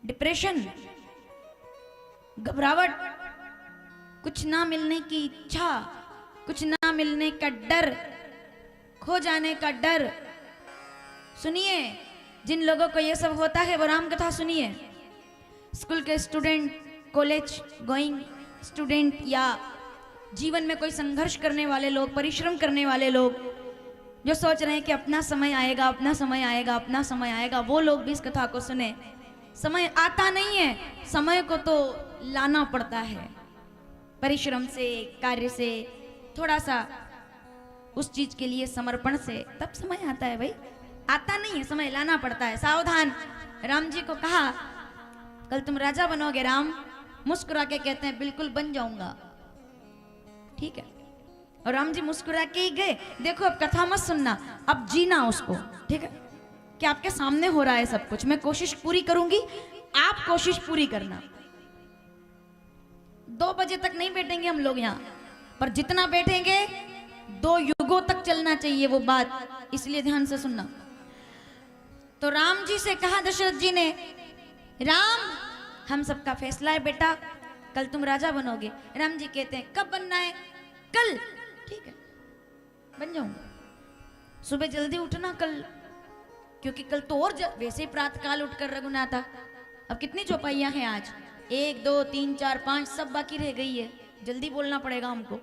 Depression, घबराहट, कुछ ना मिलने की इच्छा, कुछ ना मिलने का डर, खो जाने का डर। सुनिए, जिन लोगों को ये सब होता है वो राम कथा सुनिए। स्कूल के स्टूडेंट, कॉलेज गोइंग स्टूडेंट, या जीवन में कोई संघर्ष करने वाले लोग, परिश्रम करने वाले लोग जो सोच रहे हैं कि अपना समय आएगा, अपना समय आएगा, अपना समय आएगा, वो लोग भी इस कथा को सुने। समय आता नहीं है, समय को तो लाना पड़ता है परिश्रम से, कार्य से, थोड़ा सा उस चीज के लिए समर्पण से, तब समय आता है भाई। आता नहीं है, समय लाना पड़ता है। सावधान। राम जी को कहा कल तुम राजा बनोगे। राम मुस्कुरा के कहते हैं बिल्कुल बन जाऊंगा। ठीक है, और राम जी मुस्कुरा के ही गए। देखो अब कथा मत सुनना, अब जीना उसको। ठीक है, कि आपके सामने हो रहा है सब कुछ, मैं कोशिश पूरी करूंगी, आप कोशिश पूरी करना। 2 बजे तक नहीं बैठेंगे हम लोग यहाँ, पर जितना बैठेंगे 2 युगों तक चलना चाहिए वो बात, इसलिए ध्यान से सुनना। तो राम जी से कहा दशरथ जी ने, राम हम सबका फैसला है बेटा, कल तुम राजा बनोगे। राम जी कहते हैं कब बनना है? कल। ठीक है, बन जाऊंगा। सुबह जल्दी उठना कल, क्योंकि कल तो और वैसे प्रातःकाल उठकर रघुनाथा। अब कितनी चौपाइयां हैं आज? 1 2 3 4 5 सब बाकी रह गई है, जल्दी बोलना पड़ेगा हमको।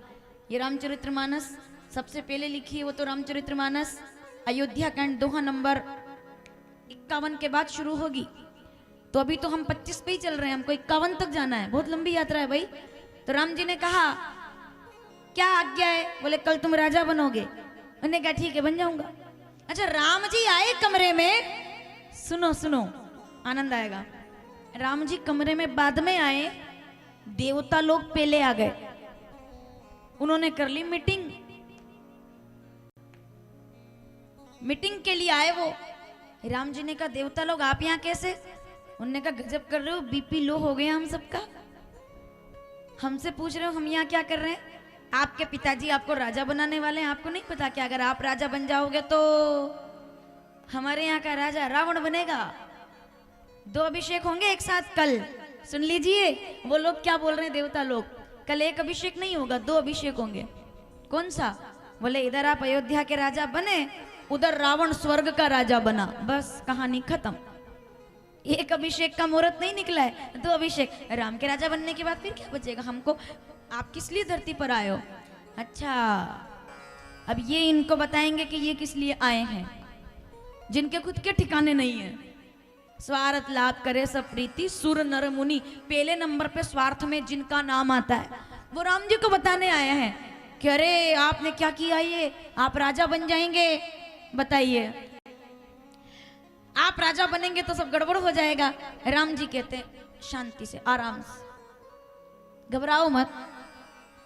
ये रामचरितमानस सबसे पहले लिखी है वो तो रामचरितमानस अयोध्या कांड दोहा नंबर 51 के बाद शुरू होगी। तो अभी तो हम 25 पे ही चल रहे हैं, हमको 51 तक जाना है, बहुत लंबी यात्रा है भाई। तो राम जी ने कहा क्या आज्ञा है? बोले कल तुम राजा बनोगे। उन्होंने कहा ठीक है बन जाऊंगा। अच्छा, राम जी आए कमरे में, सुनो सुनो आनंद आएगा। राम जी कमरे में बाद में आए, देवता लोग पहले आ गए। उन्होंने कर ली मीटिंग, मीटिंग के लिए आए वो। राम जी ने कहा देवता लोग आप यहाँ कैसे? उन्होंने कहा गजब कर रहे हो, बीपी लो हो गया हम सबका, हमसे पूछ रहे हो हम यहाँ क्या कर रहे हैं? आपके पिताजी आपको राजा बनाने वाले हैं, आपको नहीं पता क्या? अगर आप राजा बन जाओगे तो हमारे यहाँ का राजा रावण बनेगा। 2 अभिषेक होंगे एक साथ कल, सुन लीजिए वो लोग क्या बोल रहे हैं देवता लोग। कल 1 अभिषेक नहीं होगा, 2 अभिषेक होंगे। कौन सा? बोले इधर आप अयोध्या के राजा बने, उधर रावण स्वर्ग का राजा बना, बस कहानी खत्म। 1 अभिषेक का मुहूर्त नहीं निकला है, 2 अभिषेक। राम के राजा बनने के बाद फिर क्या बचेगा हमको? आप किस लिए धरती पर आए हो? अच्छा, अब ये इनको बताएंगे कि ये किस लिए आए हैं, जिनके खुद के ठिकाने नहीं है। स्वार्थ लाभ करे सब प्रीति, सुर नर मुनि। पहले नंबर पे स्वार्थ में जिनका नाम आता है वो राम जी को बताने आए हैं कि अरे आपने क्या किया, ये आप राजा बन जाएंगे। बताइए, आप राजा बनेंगे तो सब गड़बड़ हो जाएगा। राम जी कहते हैं शांति से, आराम से, घबराओ मत,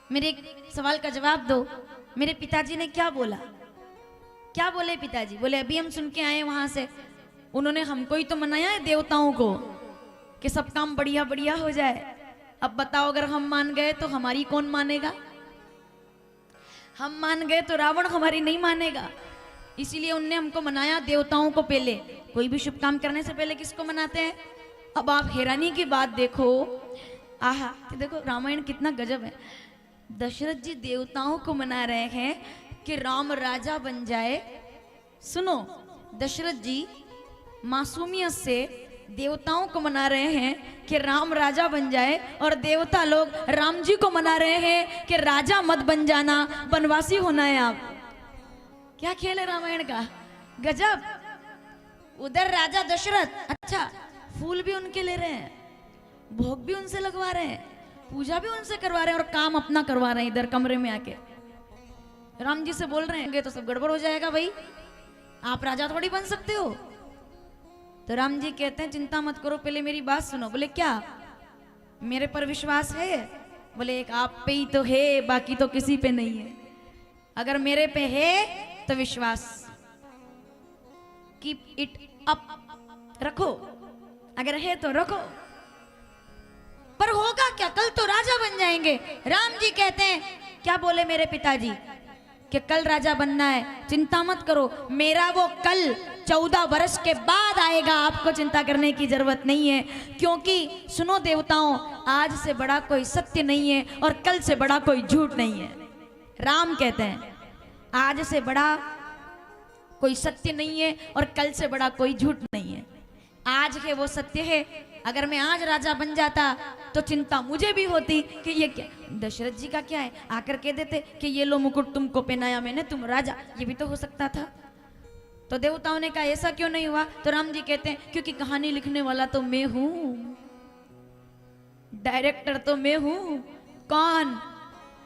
मेरे एक सवाल का जवाब दो। मेरे पिताजी ने क्या बोला? क्या बोले पिताजी? बोले अभी हम सुन के आए वहां से, उन्होंने हमको ही तो मनाया है देवताओं को कि सब काम बढ़िया बढ़िया हो जाए। अब बताओ अगर हम मान गए तो हमारी कौन मानेगा? हम मान गए तो रावण हमारी नहीं मानेगा। इसीलिए उनने हमको मनाया देवताओं को पहले। कोई भी शुभ काम करने से पहले किसको मनाते हैं? अब आप हैरानी की बात देखो, आहा देखो रामायण कितना गजब है। दशरथ जी देवताओं को मना रहे हैं कि राम राजा बन जाए। सुनो, दशरथ जी मासूमियत से देवताओं को मना रहे हैं कि राम राजा बन जाए, और देवता लोग राम जी को मना रहे हैं कि राजा मत बन जाना, वनवासी होना है आप। क्या खेल है रामायण का, गजब। उधर राजा दशरथ, अच्छा फूल भी उनके ले रहे हैं, भोग भी उनसे लगवा रहे हैं, पूजा भी उनसे करवा रहे हैं, और काम अपना करवा रहे हैं इधर कमरे में आके। राम जी से बोल रहे हैं तो सब गड़बड़ हो जाएगा भाई, आप राजा थोड़ी बन सकते हो। तो राम जी कहते हैं चिंता मत करो, पहले मेरी बात सुनो। बोले क्या? मेरे पर विश्वास है? बोले एक आप पे ही तो है, बाकी तो किसी पे नहीं है। अगर मेरे पे है तो विश्वास, कीप इट अप, रखो, अगर है तो रखो। पर होगा क्या? कल तो राजा बन जाएंगे। राम जी कहते हैं क्या बोले मेरे पिताजी कि कल राजा बनना है, चिंता मत करो, मेरा वो कल 14 वर्ष के बाद आएगा, आपको चिंता करने की जरूरत नहीं है। क्योंकि सुनो देवताओं, आज से बड़ा कोई सत्य नहीं है और कल से बड़ा कोई झूठ नहीं है। राम कहते हैं आज से बड़ा कोई सत्य नहीं है और कल से बड़ा कोई झूठ नहीं है। आज है वो सत्य है। अगर मैं आज राजा बन जाता तो चिंता मुझे भी होती कि ये क्या, दशरथ जी का क्या है, आकर कह देते कि ये लो मुकुट तुमको पहनाया मैंने, तुम राजा, ये भी तो हो सकता था। तो देवताओं ने कहा ऐसा क्यों नहीं हुआ? तो राम जी कहते हैं क्योंकि कहानी लिखने वाला तो मैं हूं, डायरेक्टर तो मैं हूं। कौन,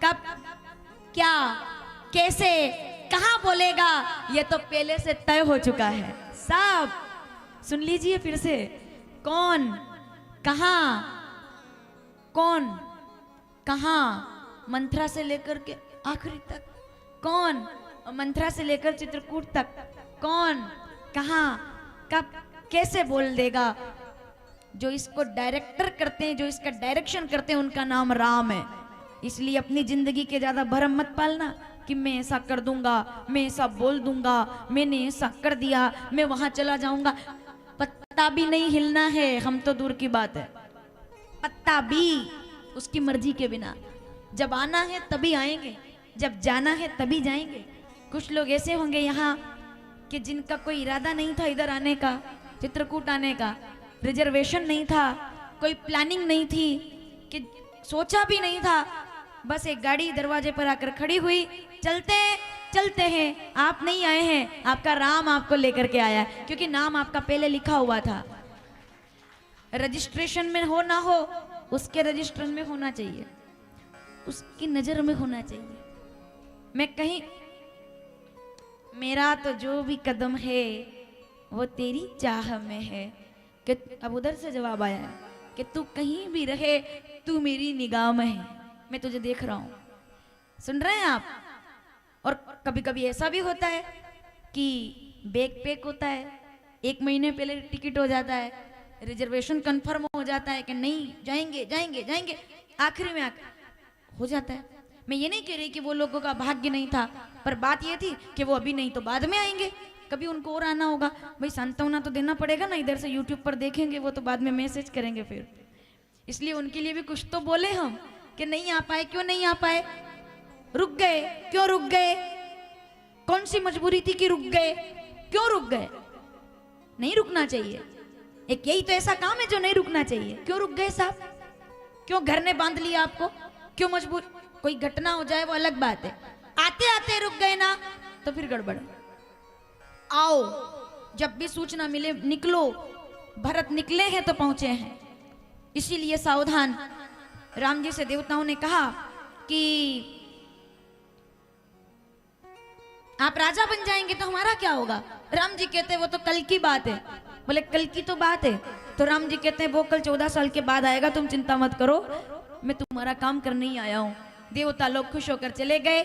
कब, क्या, कैसे, कहां बोलेगा, ये तो पहले से तय हो चुका है। सब सुन लीजिए फिर से, कौन, कहां, कौन, कहां, मंथरा से लेकर के आखिरी तक, कौन, मंथरा से लेकर चित्रकूट तक, कौन, कहां, कब, कैसे बोल देगा। जो इसको डायरेक्टर करते हैं, जो इसका डायरेक्शन करते हैं, उनका नाम राम है। इसलिए अपनी जिंदगी के ज्यादा भरम मत पालना कि मैं ऐसा कर दूंगा, मैं ऐसा बोल दूंगा, मैंने ऐसा कर दिया, मैं वहां चला जाऊंगा। पत्ता भी नहीं हिलना है, हम तो दूर की बात है, पत्ता भी उसकी मर्जी के बिना। जब आना है तभी आएंगे, जब जाना है तभी जाएंगे। कुछ लोग ऐसे होंगे यहाँ कि जिनका कोई इरादा नहीं था इधर आने का, चित्रकूट आने का, रिजर्वेशन नहीं था, कोई प्लानिंग नहीं थी, कि सोचा भी नहीं था, बस एक गाड़ी दरवाजे पर आकर खड़ी हुई, चलते हैं। आप नहीं आए हैं, आपका राम आपको लेकर के आया है, क्योंकि नाम आपका पहले लिखा हुआ था। रजिस्ट्रेशन में हो ना हो, उसके रजिस्टर में होना चाहिए, उसकी नजर में होना चाहिए। मैं कहीं, मेरा तो जो भी कदम है वो तेरी चाह में है। कि अब उधर से जवाब आया है कि तू कहीं भी रहे, तू मेरी निगाह में है, मैं तुझे देख रहा हूं। सुन रहे हैं आप? और कभी कभी ऐसा भी होता है कि बैग पैक होता है, 1 महीने पहले टिकट हो जाता है, रिजर्वेशन कंफर्म हो जाता है कि नहीं जाएंगे जाएंगे जाएंगे, आखिरी में हो जाता है। मैं ये नहीं कह रही कि वो लोगों का भाग्य नहीं था, पर बात ये थी कि वो अभी नहीं तो बाद में आएंगे, कभी उनको और आना होगा। भाई सांत्वना तो देना पड़ेगा ना, इधर से यूट्यूब पर देखेंगे वो तो बाद में मैसेज करेंगे फिर, इसलिए उनके लिए भी कुछ तो बोले हम कि नहीं आ पाए। क्यों नहीं आ पाए? रुक गए। क्यों रुक गए? कौन सी मजबूरी थी कि रुक गए? क्यों रुक गए? नहीं रुकना चाहिए, एक यही तो ऐसा काम है जो नहीं रुकना चाहिए। क्यों रुक गए साहब? क्यों घर ने बांध लिया आपको? क्यों मजबूर? कोई घटना हो जाए वो अलग बात है, आते आते रुक गए ना तो फिर गड़बड़। आओ, जब भी सूचना मिले निकलो, भरत निकले हैं तो पहुंचे हैं, इसीलिए सावधान। राम जी से देवताओं ने कहा कि आप राजा बन जाएंगे तो हमारा क्या होगा? राम जी कहते हैं वो तो कल की बात है। बोले कल की तो बात है, तो राम जी कहते हैं वो कल 14 साल के बाद आएगा, तुम चिंता मत करो, मैं तुम्हारा काम करने ही आया हूं। देवता लोग खुश होकर चले गए।